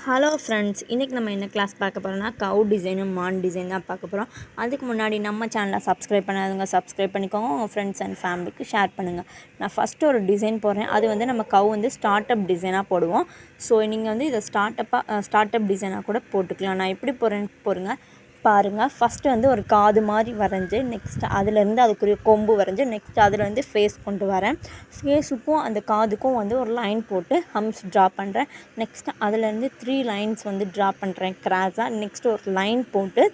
Hello friends, இன்றைக்கி நம்ம என்ன கிளாஸ் பார்க்க போகிறோம்னா கவு டிசைனும் மான் டிசைன் தான் பார்க்க போகிறோம். அதுக்கு முன்னாடி நம்ம சேனலை சப்ஸ்கிரைப் பண்ணாதவங்க சப்ஸ்கிரைப் பண்ணிக்கோங்க. உங்கள் ஃப்ரெண்ட்ஸ் அண்ட் ஃபேமிலிக்கு ஷேர் பண்ணுங்கள். நான் ஃபஸ்ட்டு ஒரு டிசைன் போடுறேன். அது வந்து நம்ம கவு வந்து ஸ்டார்ட் அப் டிசைனாக போடுவோம். ஸோ நீங்கள் வந்து இதை ஸ்டார்ட் அப் டிசைனாக கூட போட்டுக்கலாம். நான் எப்படி போடுறேன்னு பாருங்கள். ஃபஸ்ட்டு வந்து ஒரு காது மாதிரி வரைஞ்சி, நெக்ஸ்ட் அதிலேருந்து அதுக்குரிய கொம்பு வரைஞ்சி, நெக்ஸ்ட் அதில் வந்து ஃபேஸ் கொண்டு வரேன். ஃபேஸுக்கும் அந்த காதுக்கும் வந்து ஒரு லைன் போட்டு ஹம்ஸ் ட்ரா பண்ணுறேன். நெக்ஸ்ட்டு அதிலேருந்து 3 லைன்ஸ் வந்து ட்ரா பண்ணுறேன் கிராஸாக. நெக்ஸ்ட்டு ஒரு லைன் போட்டு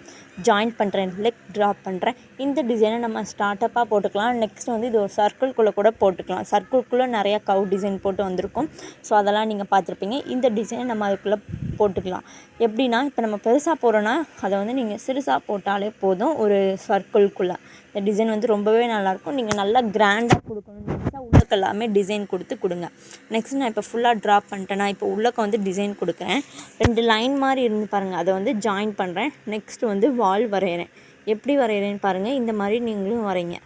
ஜாயின் பண்ணுறேன், லெக் ட்ரா பண்ணுறேன். இந்த டிசைனை நம்ம ஸ்டார்ட்டப்பாக போட்டுக்கலாம். நெக்ஸ்ட் வந்து இது ஒரு சர்க்கிள்குள்ளே கூட போட்டுக்கலாம். சர்க்கிள்குள்ளே நிறையா கவு டிசைன் போட்டு வந்திருக்கும். ஸோ அதெல்லாம் நீங்கள் பார்த்துருப்பீங்க. இந்த டிசைனை நம்ம அதுக்குள்ளே போட்டுக்கலாம். எப்படின்னா, இப்போ நம்ம பெருசாக போகிறோன்னா அதை வந்து நீங்கள் சிறுசாக போட்டாலே போதும். ஒரு சர்க்கிள்குள்ளே இந்த டிசைன் வந்து ரொம்பவே நல்லாயிருக்கும். நீங்கள் நல்லா கிராண்டாக கொடுக்கணும்னு நினச்சா உள்ளக்க எல்லாமே டிசைன் கொடுங்க. நெக்ஸ்ட் நான் இப்போ ஃபுல்லாக ட்ரா பண்ணிட்டேன்னா இப்போ உள்ளக்க வந்து டிசைன் கொடுக்குறேன். 2 லைன் மாதிரி இருந்து பாருங்கள், அதை வந்து ஜாயின் பண்ணுறேன். நெக்ஸ்ட்டு வந்து வால் வரைகிறேன். எப்படி வரைகிறேன்னு பாருங்கள். இந்த மாதிரி நீங்களும் வரைங்க.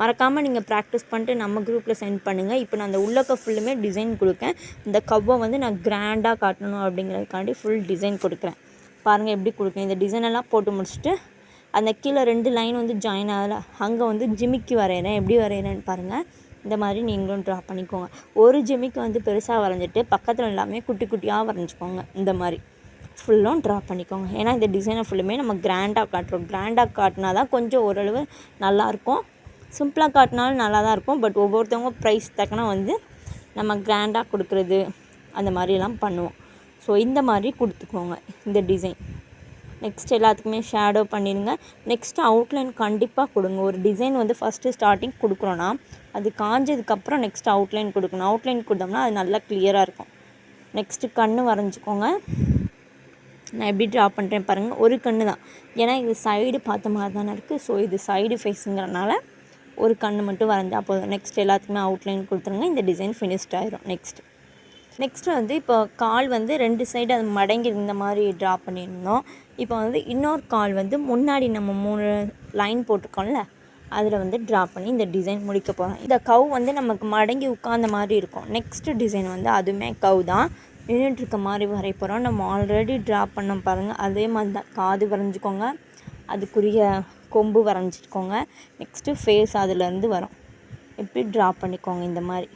மறக்காமல் நீங்கள் ப்ராக்டிஸ் பண்ணிட்டு நம்ம குரூப்பில் சென்ட் பண்ணுங்கள். இப்போ நான் அந்த உள்ளக்க ஃபுல்லுமே டிசைன் கொடுக்கேன். இந்த கவ்வை வந்து நான் கிராண்டாக காட்டணும் அப்படிங்கிறதுக்காண்டி ஃபுல் டிசைன் கொடுக்குறேன். பாருங்கள் எப்படி கொடுக்குறேன். இந்த டிசைனெல்லாம் போட்டு முடிச்சுட்டு அந்த கீழே 2 லைன் வந்து ஜாயின் ஆகலை, அங்கே வந்து ஜிமிக்கி வரைகிறேன். எப்படி வரைகிறேன்னு பாருங்கள். இந்த மாதிரி நீங்களும் ட்ரா பண்ணிக்கோங்க. ஒரு ஜிமிக்கி வந்து பெருசாக வரைஞ்சிட்டு பக்கத்தில் எல்லாமே குட்டி குட்டியாக வரைஞ்சிக்கோங்க. இந்த மாதிரி ஃபுல்லும் ட்ரா பண்ணிக்கோங்க. ஏன்னா இந்த டிசைனை ஃபுல்லுமே நம்ம கிராண்டாக காட்டுறோம். கிராண்டாக காட்டினா தான் கொஞ்சம் ஓரளவு நல்லாயிருக்கும். சிம்பிளாக காட்டினாலும் நல்லா தான் இருக்கும். பட் ஒவ்வொருத்தவங்க ப்ரைஸ் தக்கன வந்து நம்ம கிராண்டாக கொடுக்குறது அந்த மாதிரிலாம் பண்ணுவோம். ஸோ இந்த மாதிரி கொடுத்துக்கோங்க இந்த டிசைன். நெக்ஸ்ட் எல்லாத்துக்குமே ஷேடோ பண்ணிடுங்க. நெக்ஸ்ட்டு அவுட்லைன் கண்டிப்பாக கொடுங்க. ஒரு டிசைன் வந்து ஃபஸ்ட்டு ஸ்டார்டிங் கொடுக்குறோன்னா அது காஞ்சதுக்கப்புறம் நெக்ஸ்ட் அவுட்லைன் கொடுக்கணும். அவுட்லைன் கொடுத்தோம்னா அது நல்லா கிளியராக இருக்கும். நெக்ஸ்ட்டு கண் வரைஞ்சிக்கோங்க. நான் எப்படி ட்ரா பண்ணுறேன் பாருங்கள். ஒரு கண் தான், ஏன்னா இது சைடு பார்த்த மாதிரி தானே இருக்குது. ஸோ இது சைடு ஃபேஸுங்கிறனால ஒரு கண் மட்டும் வரைஞ்சால் போதும். நெக்ஸ்ட் எல்லாத்துக்குமே அவுட்லைன் கொடுத்துருங்க. இந்த டிசைன் ஃபினிஷ்ட் ஆயிரும். நெக்ஸ்ட்டு வந்து இப்போ கால் வந்து 2 சைடு அது மடங்கி இந்த மாதிரி ட்ரா பண்ணியிருந்தோம். இப்போ வந்து இன்னொரு கால் வந்து முன்னாடி நம்ம 3 லைன் போட்டிருக்கோம்ல, அதில் வந்து ட்ரா பண்ணி இந்த டிசைன் முடிக்க போகிறோம். இந்த கவ் வந்து நமக்கு மடங்கி உட்காந்த மாதிரி இருக்கும். நெக்ஸ்ட்டு டிசைன் வந்து அதுவுமே கவ் தான், நின்றுட்டுருக்க மாதிரி வரைய போகிறோம். நம்ம ஆல்ரெடி ட்ரா பண்ணோம் பாருங்கள், அதே மாதிரி தான். காது வரைஞ்சிக்கோங்க, அதுக்குரிய கொம்பு வரைஞ்சிக்கோங்க. நெக்ஸ்ட்டு ஃபேஸ் அதிலேருந்து வரும். இப்படி ட்ரா பண்ணிக்கோங்க இந்த மாதிரி.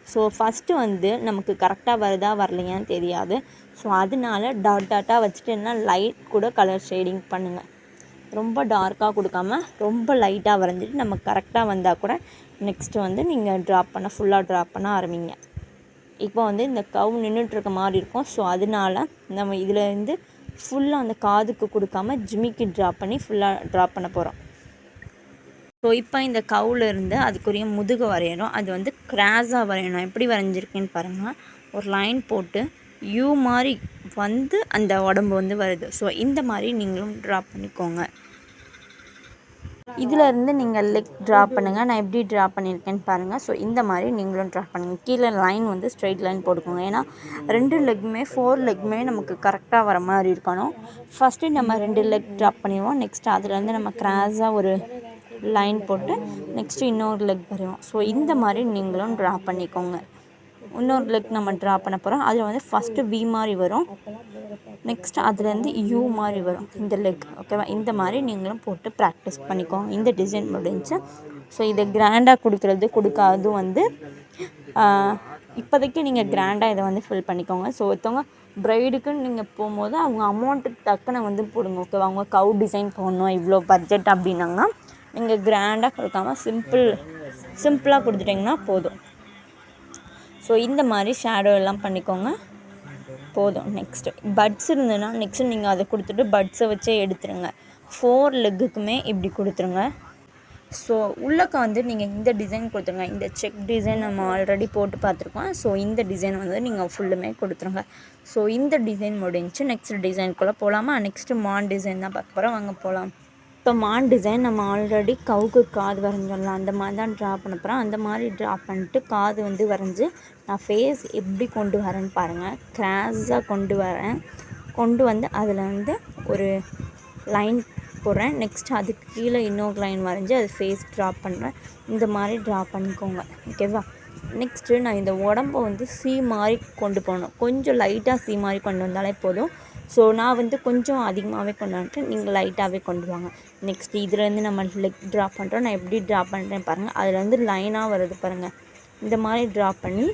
ஸோ ஃபஸ்ட்டு வந்து நமக்கு கரெக்டாக வருதா வரலையான்னு தெரியாது. ஸோ அதனால டாட்டாக வச்சுட்டு என்ன லைட் கூட கலர் ஷேடிங் பண்ணுங்கள். ரொம்ப டார்க்காக கொடுக்காம ரொம்ப லைட்டாக வரைஞ்சிட்டு நம்ம கரெக்டாக வந்தால் கூட நெக்ஸ்ட்டு வந்து நீங்கள் ஃபுல்லாக ட்ரா பண்ண ஆரம்பிங்க. இப்போ வந்து இந்த கவ் நின்றுட்டுருக்க மாதிரி இருக்கும். ஸோ அதனால நம்ம இதிலேருந்து ஃபுல்லாக அந்த காதுக்கு கொடுக்காம ஜிமிக்கி ட்ரா பண்ணி ஃபுல்லாக ட்ரா பண்ண போகிறோம். ஸோ இப்போ இந்த கவ்வில் இருந்து அதுக்குரிய முதுகு வரையணும். அது வந்து கிராஸாக வரையணும். எப்படி வரைஞ்சிருக்கேன்னு பாருங்கள். ஒரு லைன் போட்டு யூ மாதிரி வந்து அந்த உடம்பு வந்து வருது. ஸோ இந்த மாதிரி நீங்களும் ட்ரா பண்ணிக்கோங்க. இதிலேருந்து நீங்கள் லெக் ட்ரா பண்ணுங்கள். நான் எப்படி ட்ரா பண்ணியிருக்கேன்னு பாருங்கள். ஸோ இந்த மாதிரி நீங்களும் ட்ரா பண்ணுங்கள். கீழே லைன் வந்து ஸ்ட்ரெயிட் லைன் போட்டுக்கோங்க. ஏன்னா 2 லெக்குமே 4 லெக்குமே நமக்கு கரெக்டாக வர மாதிரி இருக்கணும். ஃபஸ்ட்டு நம்ம 2 லெக் ட்ரா பண்ணிடுவோம். நெக்ஸ்ட் அதுலேருந்து நம்ம கிராஸாக ஒரு லைன் போட்டு நெக்ஸ்ட்டு இன்னொரு லெக் வரைவோம். ஸோ இந்த மாதிரி நீங்களும் ட்ரா பண்ணிக்கோங்க. இன்னொரு லெக் நம்ம ட்ரா பண்ண போகிறோம். அதில் வந்து ஃபஸ்ட்டு வி மாதிரி வரும். நெக்ஸ்ட் அதுலேருந்து யூ மாதிரி வரும் இந்த லெக். ஓகேவா? இந்த மாதிரி நீங்களும் போட்டு ப்ராக்டிஸ் பண்ணிக்கோங்க. இந்த டிசைன் முடிஞ்சு. ஸோ இதை கிராண்டாக கொடுக்காது வந்து இப்போதைக்கு நீங்கள் கிராண்டாக இதை வந்து ஃபில் பண்ணிக்கோங்க. ஸோ ஒருத்தவங்க ப்ரைடுக்குன்னு நீங்கள் போகும்போது அவங்க அமௌண்ட்டுக்கு தக்கன வந்து போடுங்க. ஓகேவா? அவங்க கவு டிசைன் போடணும் இவ்வளோ பட்ஜெட் அப்படின்னாங்கன்னா நீங்கள் கிராண்டாக கொடுக்காமல் சிம்பிளாக கொடுத்துட்டிங்கன்னா போதும். ஸோ இந்த மாதிரி ஷேடோ எல்லாம் பண்ணிக்கோங்க, போதும். நெக்ஸ்ட்டு பட்ஸ் இருந்ததுன்னா நெக்ஸ்ட்டு நீங்கள் அதை கொடுத்துட்டு பட்ஸை வச்சே எடுத்துருங்க. 4 லெக்குக்குமே இப்படி கொடுத்துருங்க. ஸோ உள்ளக்க வந்து நீங்கள் இந்த டிசைன் கொடுத்துருங்க. இந்த செக் டிசைன் நம்ம ஆல்ரெடி போட்டு பார்த்துருக்கோம். ஸோ இந்த டிசைன் வந்து நீங்கள் ஃபுல்லுமே கொடுத்துருங்க. ஸோ இந்த டிசைன் முடிஞ்சு நெக்ஸ்ட் டிசைனுக்குள்ளே போகலாமா? நெக்ஸ்ட்டு மான் டிசைன் தான் பார்க்க போகிறோம். வாங்க போகலாம். இப்போ மான் டிசைன் நம்ம ஆல்ரெடி கவுக்கு காது வரைஞ்சிடலாம். அந்த மாதிரி தான் ட்ரா பண்ண போகிறோம். அந்த மாதிரி ட்ரா பண்ணிட்டு காது வந்து வரைஞ்சி நான் ஃபேஸ் எப்படி கொண்டு வரேன்னு பாருங்கள். கிராஸாக கொண்டு வந்து அதில் வந்து ஒரு லைன் போடுறேன். நெக்ஸ்ட் அதுக்கு கீழே இன்னொரு லைன் வரைஞ்சி அது ஃபேஸ் ட்ரா பண்ணுறேன். இந்த மாதிரி ட்ரா பண்ணிக்கோங்க. ஓகேவா? நெக்ஸ்ட்டு நான் இந்த உடம்ப வந்து சி மாதிரி கொண்டு போகணும். கொஞ்சம் லைட்டாக சி மாதிரி கொண்டு வந்தாலே போதும். ஸோ நான் வந்து கொஞ்சம் அதிகமாகவே கொண்டு வந்துட்டு நீங்கள் லைட்டாகவே கொண்டு வாங்க. நெக்ஸ்ட்டு இதுலேருந்து நம்ம லெக் ட்ரா பண்ணுறோம். நான் எப்படி ட்ரா பண்ணுறேன் பாருங்கள். அதில் வந்து லைனாக வருது பாருங்கள். இந்த மாதிரி ட்ரா பண்ணி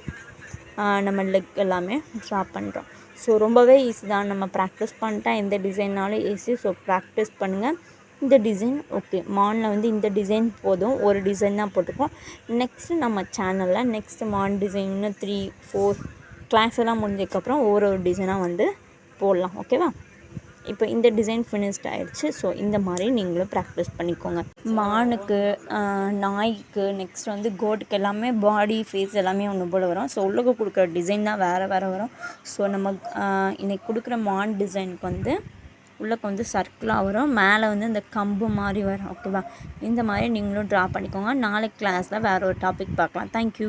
நம்ம லெக் எல்லாமே ட்ரா பண்ணுறோம். ஸோ ரொம்பவே ஈஸி தான். நம்ம ப்ராக்டிஸ் பண்ணிட்டா எந்த டிசைன்னாலும் ஈஸி. ஸோ ப்ராக்டிஸ் பண்ணுங்கள். இந்த டிசைன் ஓகே, மானில் வந்து இந்த டிசைன் போதும், ஒரு டிசைன் தான் போட்டுப்போம். நெக்ஸ்ட்டு நம்ம சேனலில் நெக்ஸ்ட்டு மான் டிசைன் இன்னும் 3, 4 கிளாஸ் எல்லாம் முடிஞ்சதுக்கப்புறம் ஒரு டிசைனாக வந்து போடலாம். ஓகேவா? இப்போ இந்த டிசைன் ஃபினிஷ்ட் ஆகிடுச்சு. ஸோ இந்த மாதிரி நீங்களும் ப்ராக்டிஸ் பண்ணிக்கோங்க. மானுக்கு, நாய்க்கு, நெக்ஸ்ட் வந்து கோட்டுக்கு எல்லாமே பாடி ஃபேஸ் எல்லாமே ஒன்று போல வரும். ஸோ உள்ளுக்கு கொடுக்குற டிசைன் தான் வேறு வரும். ஸோ நம்ம இன்றைக்கி கொடுக்குற மான் டிசைனுக்கு வந்து உள்ளுக்கு வந்து சர்க்கிளாக வரும், மேலே வந்து இந்த கம்பு மாதிரி வரும். ஓகேவா? இந்த மாதிரி நீங்களும் ட்ரா பண்ணிக்கோங்க. நாளைக்கு கிளாஸில் வேறு ஒரு டாபிக் பார்க்கலாம். தேங்க்யூ.